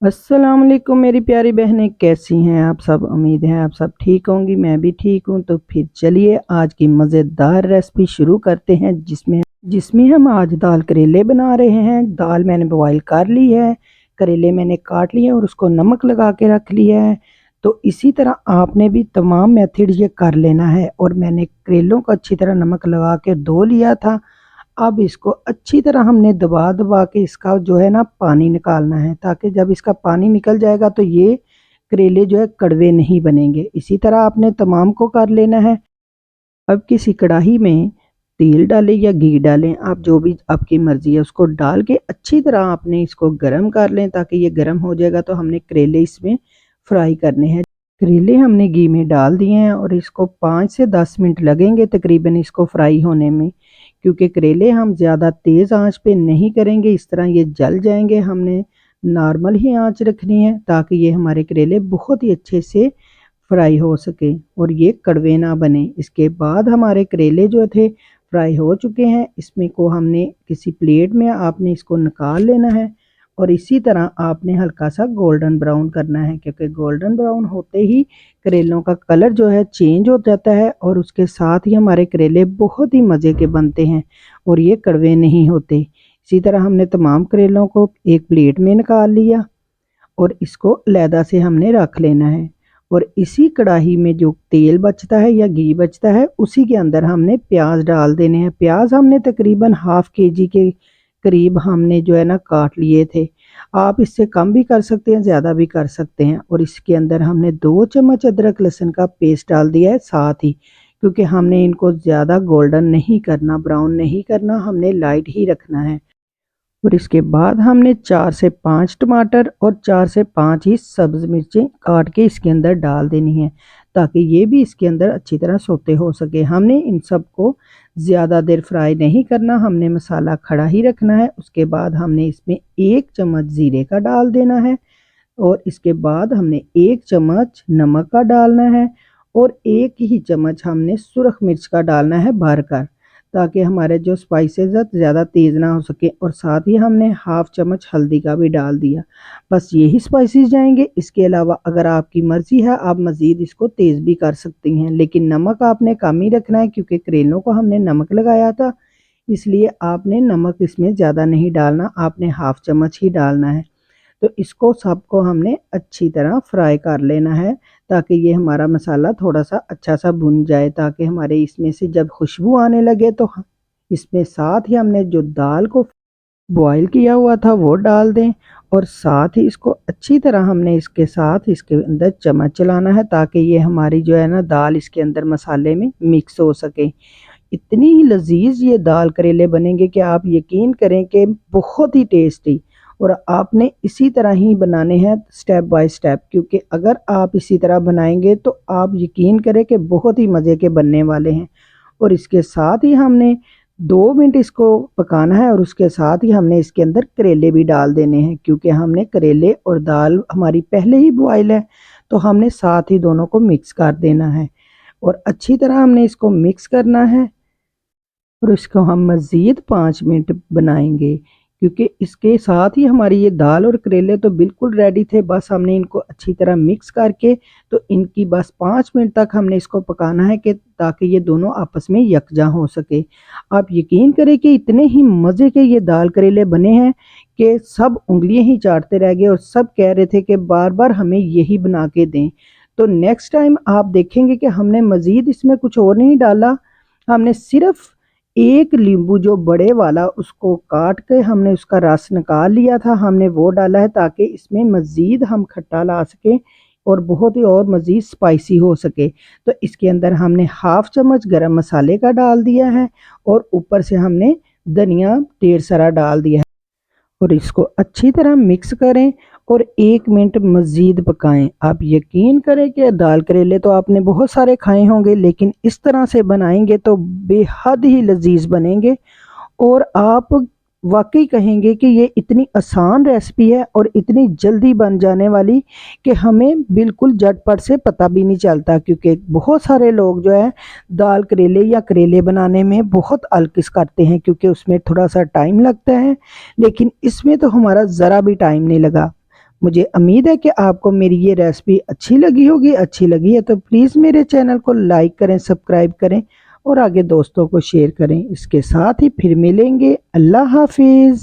अस्सलाम वालेकुम मेरी प्यारी बहनें, कैसी हैं आप सब। उम्मीद है आप सब ठीक होंगी। मैं भी ठीक हूँ। तो फिर चलिए आज की मज़ेदार रेसिपी शुरू करते हैं जिसमें हम आज दाल करेले बना रहे हैं। दाल मैंने बॉईल कर ली है, करेले मैंने काट लिए और उसको नमक लगा के रख लिया है। तो इसी तरह आपने भी तमाम मेथड ये कर लेना है। और मैंने करेलों को अच्छी तरह नमक लगा के धो लिया था। अब इसको अच्छी तरह हमने दबा दबा के इसका जो है ना पानी निकालना है, ताकि जब इसका पानी निकल जाएगा तो ये करेले जो है कड़वे नहीं बनेंगे। इसी तरह आपने तमाम को कर लेना है। अब किसी कढ़ाई में तेल डालें या घी डालें, आप जो भी आपकी मर्ज़ी है उसको डाल के अच्छी तरह आपने इसको गरम कर लें, ताकि ये गरम हो जाएगा तो हमने करेले इसमें फ्राई करने हैं। करेले हमने घी में डाल दिए हैं और इसको 5 से 10 मिनट लगेंगे तकरीबन इसको फ्राई होने में, क्योंकि करेले हम ज़्यादा तेज़ आंच पे नहीं करेंगे, इस तरह ये जल जाएंगे। हमने नॉर्मल ही आंच रखनी है ताकि ये हमारे करेले बहुत ही अच्छे से फ्राई हो सके और ये कड़वे ना बने। इसके बाद हमारे करेले जो थे फ्राई हो चुके हैं। इसमें को हमने किसी प्लेट में आपने इसको निकाल लेना है और इसी तरह आपने हल्का सा गोल्डन ब्राउन करना है, क्योंकि गोल्डन ब्राउन होते ही करेलों का कलर जो है चेंज हो जाता है और उसके साथ ही हमारे करेले बहुत ही मज़े के बनते हैं और ये कड़वे नहीं होते। इसी तरह हमने तमाम करेलों को एक प्लेट में निकाल लिया और इसको अलहदा से हमने रख लेना है। और इसी कढ़ाई में जो तेल बचता है या घी बचता है उसी के अंदर हमने प्याज डाल देने हैं। प्याज हमने तकरीबन हाफ केजी के करीब हमने जो है ना काट लिए थे। आप इससे कम भी कर सकते हैं, ज़्यादा भी कर सकते हैं। और इसके अंदर हमने 2 चम्मच अदरक लहसुन का पेस्ट डाल दिया है साथ ही, क्योंकि हमने इनको ज़्यादा गोल्डन नहीं करना, ब्राउन नहीं करना, हमने लाइट ही रखना है। और इसके बाद हमने 4 से 5 टमाटर और 4 से 5 ही सब्ज़ मिर्चें काट के इसके अंदर डाल देनी है, ताकि ये भी इसके अंदर अच्छी तरह सोते हो सके। हमने इन सब को ज़्यादा देर फ्राई नहीं करना, हमने मसाला खड़ा ही रखना है। उसके बाद हमने इसमें 1 चम्मच ज़ीरे का डाल देना है और इसके बाद हमने 1 चम्मच नमक का डालना है और 1 ही चम्मच हमने सुरख मिर्च का डालना है भरकर, ताकि हमारे जो स्पाइसेस है ज़्यादा तेज़ ना हो सके। और साथ ही हमने हाफ चम्मच हल्दी का भी डाल दिया। बस यही स्पाइसेस जाएंगे। इसके अलावा अगर आपकी मर्ज़ी है आप मज़ीद इसको तेज़ भी कर सकती हैं, लेकिन नमक आपने कम ही रखना है, क्योंकि करेलों को हमने नमक लगाया था, इसलिए आपने नमक इसमें ज़्यादा नहीं डालना, आपने हाफ चम्मच ही डालना है। तो इसको सबको हमने अच्छी तरह फ्राई कर लेना है, ताकि ये हमारा मसाला थोड़ा सा अच्छा सा भुन जाए, ताकि हमारे इसमें से जब खुशबू आने लगे तो इसमें साथ ही हमने जो दाल को बॉईल किया हुआ था वो डाल दें। और साथ ही इसको अच्छी तरह हमने इसके साथ इसके अंदर चम्मच चलाना है, ताकि ये हमारी जो है ना दाल इसके अंदर मसाले में मिक्स हो सके। इतनी ही लजीज ये दाल करेले बनेंगे कि आप यकीन करें कि बहुत ही टेस्टी। और आपने इसी तरह ही बनाने हैं स्टेप बाय स्टेप, क्योंकि अगर आप इसी तरह बनाएंगे तो आप यकीन करें कि बहुत ही मज़े के बनने वाले हैं। और इसके साथ ही हमने 2 मिनट इसको पकाना है और उसके साथ ही हमने इसके अंदर करेले भी डाल देने हैं, क्योंकि हमने करेले और दाल हमारी पहले ही बॉयल है, तो हमने साथ ही दोनों को मिक्स कर देना है और अच्छी तरह हमने इसको मिक्स करना है। और इसको हम मज़ीद 5 मिनट बनाएंगे, क्योंकि इसके साथ ही हमारी ये दाल और करेले तो बिल्कुल रेडी थे। बस हमने इनको अच्छी तरह मिक्स करके तो इनकी बस 5 मिनट तक हमने इसको पकाना है, कि ताकि ये दोनों आपस में यकजा हो सके। आप यकीन करें कि इतने ही मज़े के ये दाल करेले बने हैं कि सब उंगलियां ही चाटते रह गए और सब कह रहे थे कि बार बार हमें यही बना के दें। तो नेक्स्ट टाइम आप देखेंगे कि हमने मज़ीद इसमें कुछ और नहीं डाला, हमने सिर्फ एक नींबू जो बड़े वाला उसको काट के हमने उसका रस निकाल लिया था, हमने वो डाला है, ताकि इसमें मज़ीद हम खट्टा ला सकें और बहुत ही और मज़ीद स्पाइसी हो सके। तो इसके अंदर हमने हाफ चम्मच गरम मसाले का डाल दिया है और ऊपर से हमने धनिया ढेर सारा डाल दिया है। और इसको अच्छी तरह मिक्स करें और 1 मिनट मज़ीद पकाएं। आप यकीन करें कि दाल करेले तो आपने बहुत सारे खाए होंगे, लेकिन इस तरह से बनाएंगे तो बेहद ही लजीज बनेंगे। और आप वाकई कहेंगे कि ये इतनी आसान रेसिपी है और इतनी जल्दी बन जाने वाली कि हमें बिल्कुल झटपट से पता भी नहीं चलता, क्योंकि बहुत सारे लोग जो है दाल करेले या करेले बनाने में बहुत अलकिस करते हैं, क्योंकि उसमें थोड़ा सा टाइम लगता है। लेकिन इसमें तो हमारा ज़रा भी टाइम नहीं लगा। मुझे उम्मीद है कि आपको मेरी ये रेसिपी अच्छी लगी होगी। अच्छी लगी है तो प्लीज़ मेरे चैनल को लाइक करें, सब्सक्राइब करें और आगे दोस्तों को शेयर करें। इसके साथ ही फिर मिलेंगे। अल्लाह हाफिज़।